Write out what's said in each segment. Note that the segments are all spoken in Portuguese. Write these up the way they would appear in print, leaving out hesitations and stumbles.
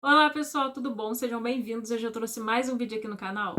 Olá pessoal, tudo bom? Sejam bem-vindos. Hoje eu trouxe mais um vídeo aqui no canal.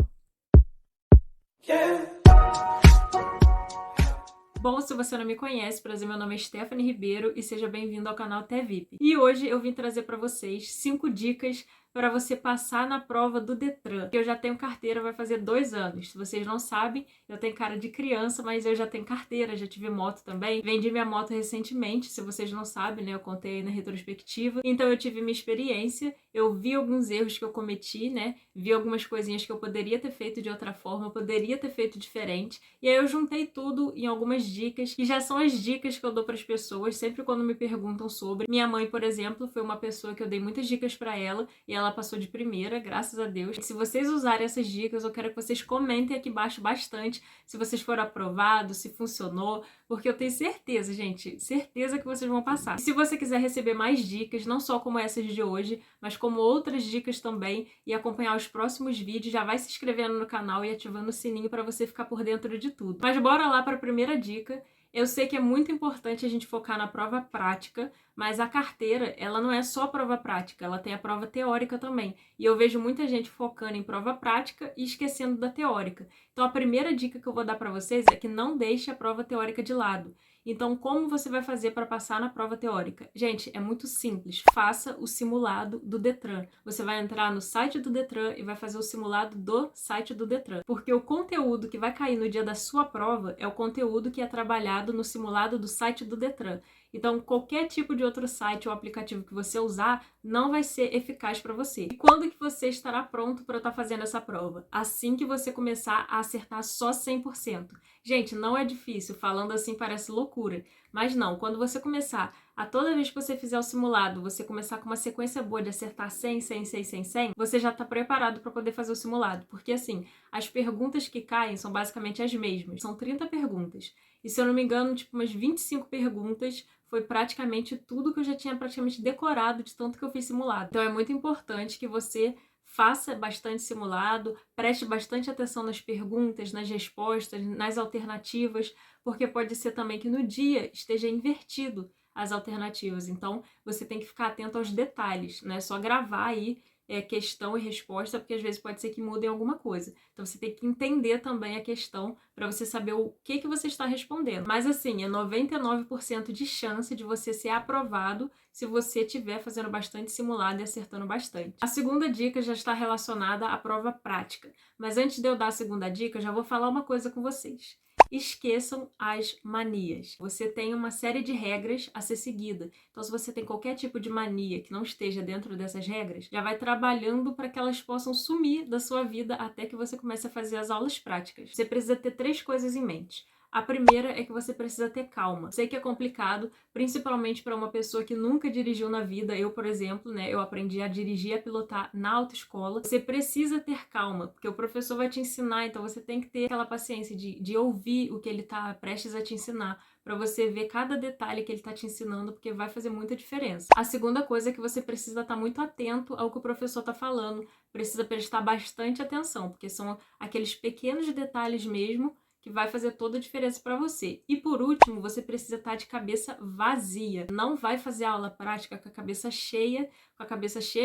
Bom, se você não me conhece, prazer, meu nome é Stephanie Ribeiro e seja bem-vindo ao canal TVIP. E hoje eu vim trazer para vocês 5 dicas para você passar na prova do Detran. Eu já tenho carteira, vai fazer 2 anos. Se vocês não sabem, eu tenho cara de criança, mas eu já tenho carteira, já tive moto também. Vendi minha moto recentemente, se vocês não sabem, né? Eu contei aí na retrospectiva. Então eu tive minha experiência, eu vi alguns erros que eu cometi, né? Vi algumas coisinhas que eu poderia ter feito de outra forma, eu poderia ter feito diferente. E aí eu juntei tudo em algumas dicas, que já são as dicas que eu dou para as pessoas, sempre quando me perguntam sobre. Minha mãe, por exemplo, foi uma pessoa que eu dei muitas dicas para ela, e ela passou de primeira, graças a Deus. Se vocês usarem essas dicas, eu quero que vocês comentem aqui embaixo bastante se vocês foram aprovados, se funcionou, porque eu tenho certeza, gente, certeza que vocês vão passar. E se você quiser receber mais dicas, não só como essas de hoje, mas como outras dicas também, e acompanhar os próximos vídeos, já vai se inscrevendo no canal e ativando o sininho para você ficar por dentro de tudo. Mas bora lá para a primeira dica. Eu sei que é muito importante a gente focar na prova prática, mas a carteira, ela não é só prova prática, ela tem a prova teórica também. E eu vejo muita gente focando em prova prática e esquecendo da teórica. Então a primeira dica que eu vou dar para vocês é que não deixe a prova teórica de lado. Então, como você vai fazer para passar na prova teórica? Gente, é muito simples. Faça o simulado do Detran. Você vai entrar no site do Detran e vai fazer o simulado do site do Detran. Porque o conteúdo que vai cair no dia da sua prova é o conteúdo que é trabalhado no simulado do site do Detran. Então, qualquer tipo de outro site ou aplicativo que você usar não vai ser eficaz para você. E quando que você estará pronto para estar fazendo essa prova? Assim que você começar a acertar só 100%. Gente, não é difícil, falando assim parece loucura, mas não, quando você começar a toda vez que você fizer o simulado, você começar com uma sequência boa de acertar 100, 100, 100, 100, 100, você já está preparado para poder fazer o simulado, porque assim, as perguntas que caem são basicamente as mesmas, são 30 perguntas, e se eu não me engano, tipo umas 25 perguntas foi praticamente tudo que eu já tinha praticamente decorado de tanto que eu fiz simulado. Então é muito importante que você faça bastante simulado, preste bastante atenção nas perguntas, nas respostas, nas alternativas, porque pode ser também que no dia esteja invertido as alternativas. Então, você tem que ficar atento aos detalhes, não é só gravar aí questão e resposta, porque às vezes pode ser que mudem alguma coisa. Então, você tem que entender também a questão para você saber o que você está respondendo. Mas assim, é 99% de chance de você ser aprovado se você estiver fazendo bastante simulado e acertando bastante. A segunda dica já está relacionada à prova prática. Mas antes de eu dar a segunda dica, eu já vou falar uma coisa com vocês. Esqueçam as manias. Você tem uma série de regras a ser seguida. Então, se você tem qualquer tipo de mania que não esteja dentro dessas regras, já vai trabalhando para que elas possam sumir da sua vida até que você comece a fazer as aulas práticas. Você precisa ter 3 coisas em mente. A primeira é que você precisa ter calma. Sei que é complicado, principalmente para uma pessoa que nunca dirigiu na vida. Eu, por exemplo, né, eu aprendi a dirigir e a pilotar na autoescola. Você precisa ter calma, porque o professor vai te ensinar, então você tem que ter aquela paciência de ouvir o que ele está prestes a te ensinar, para você ver cada detalhe que ele está te ensinando, porque vai fazer muita diferença. A segunda coisa é que você precisa estar muito atento ao que o professor está falando, precisa prestar bastante atenção, porque são aqueles pequenos detalhes mesmo que vai fazer toda a diferença para você. E por último, você precisa estar de cabeça vazia. Não vai fazer aula prática com a cabeça cheia,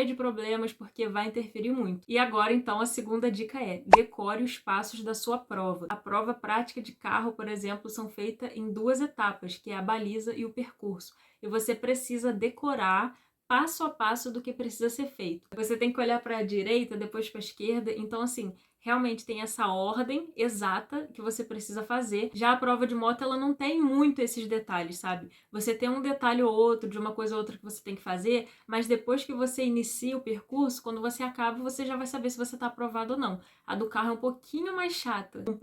de problemas, porque vai interferir muito. E agora, então, a segunda dica é: decore os passos da sua prova. A prova prática de carro, por exemplo, são feitas em 2 etapas, que é a baliza e o percurso. E você precisa decorar passo a passo do que precisa ser feito. Você tem que olhar para a direita, depois para a esquerda. Então, assim, realmente tem essa ordem exata que você precisa fazer. Já a prova de moto, ela não tem muito esses detalhes, sabe? Você tem um detalhe ou outro de uma coisa ou outra que você tem que fazer, mas depois que você inicia o percurso, quando você acaba, você já vai saber se você está aprovado ou não. A do carro é um pouquinho mais chata, do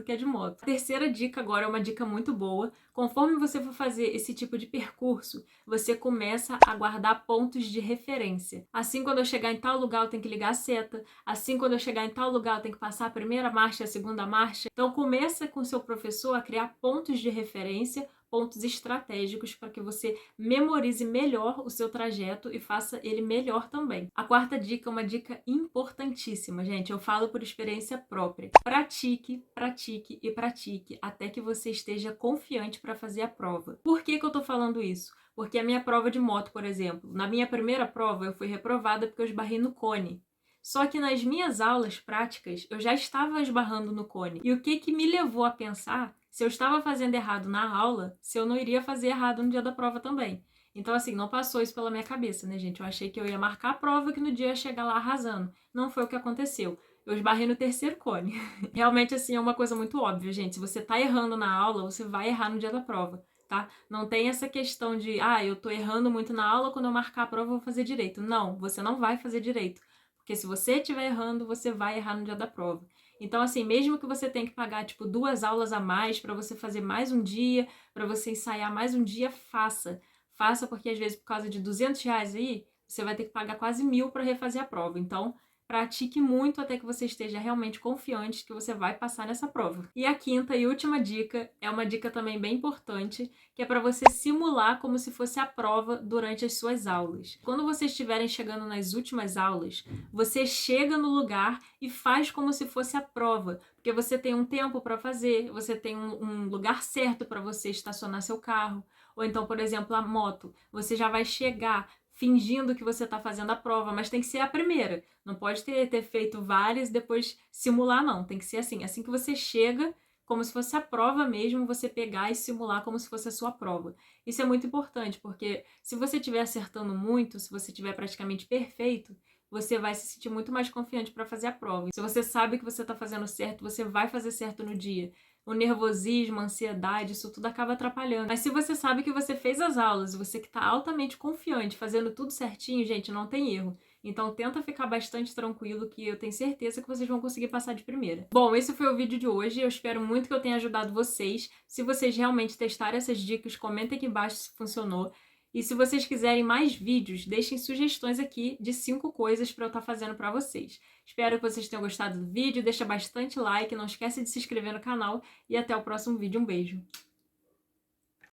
que a de moto. A terceira dica agora é uma dica muito boa. Conforme você for fazer esse tipo de percurso, você começa a guardar pontos de referência. Assim, quando eu chegar em tal lugar, eu tenho que ligar a seta. Assim, quando eu chegar em tal lugar, eu tenho que passar a primeira marcha e a segunda marcha. Então, começa com seu professor a criar pontos de referência, pontos estratégicos para que você memorize melhor o seu trajeto e faça ele melhor também. A quarta dica é uma dica importantíssima, gente. Eu falo por experiência própria. Pratique, pratique e pratique até que você esteja confiante para fazer a prova. Por que eu tô falando isso? Porque a minha prova de moto, por exemplo, na minha primeira prova eu fui reprovada porque eu esbarrei no cone. Só que nas minhas aulas práticas eu já estava esbarrando no cone. E o que me levou a pensar se eu estava fazendo errado na aula, se eu não iria fazer errado no dia da prova também. Então, assim, não passou isso pela minha cabeça, né, gente? Eu achei que eu ia marcar a prova e que no dia eu ia chegar lá arrasando. Não foi o que aconteceu. Eu esbarrei no terceiro cone. Realmente, assim, é uma coisa muito óbvia, gente. Se você tá errando na aula, você vai errar no dia da prova, tá? Não tem essa questão de, eu tô errando muito na aula, quando eu marcar a prova eu vou fazer direito. Não, você não vai fazer direito. Porque se você estiver errando, você vai errar no dia da prova. Então, assim, mesmo que você tenha que pagar, tipo, 2 aulas a mais para você fazer mais um dia, para você ensaiar mais um dia, faça. Faça porque, às vezes, por causa de R$ 200 aí, você vai ter que pagar quase 1.000 para refazer a prova. Então, pratique muito até que você esteja realmente confiante que você vai passar nessa prova. E a quinta e última dica é uma dica também bem importante, que é para você simular como se fosse a prova durante as suas aulas. Quando vocês estiverem chegando nas últimas aulas, você chega no lugar e faz como se fosse a prova, porque você tem um tempo para fazer, você tem um lugar certo para você estacionar seu carro, ou então, por exemplo, a moto, você já vai chegar fingindo que você está fazendo a prova, mas tem que ser a primeira. Não pode ter feito várias e depois simular, não. Tem que ser assim. Assim que você chega, como se fosse a prova mesmo, você pegar e simular como se fosse a sua prova. Isso é muito importante, porque se você estiver acertando muito, se você estiver praticamente perfeito, você vai se sentir muito mais confiante para fazer a prova. Se você sabe que você está fazendo certo, você vai fazer certo no dia. O nervosismo, a ansiedade, isso tudo acaba atrapalhando. Mas se você sabe que você fez as aulas, você que está altamente confiante, fazendo tudo certinho, gente, não tem erro. Então tenta ficar bastante tranquilo que eu tenho certeza que vocês vão conseguir passar de primeira. Bom, esse foi o vídeo de hoje. Eu espero muito que eu tenha ajudado vocês. Se vocês realmente testarem essas dicas, comentem aqui embaixo se funcionou. E se vocês quiserem mais vídeos, deixem sugestões aqui de 5 coisas para eu estar fazendo para vocês. Espero que vocês tenham gostado do vídeo, deixa bastante like, não esquece de se inscrever no canal e até o próximo vídeo. Um beijo!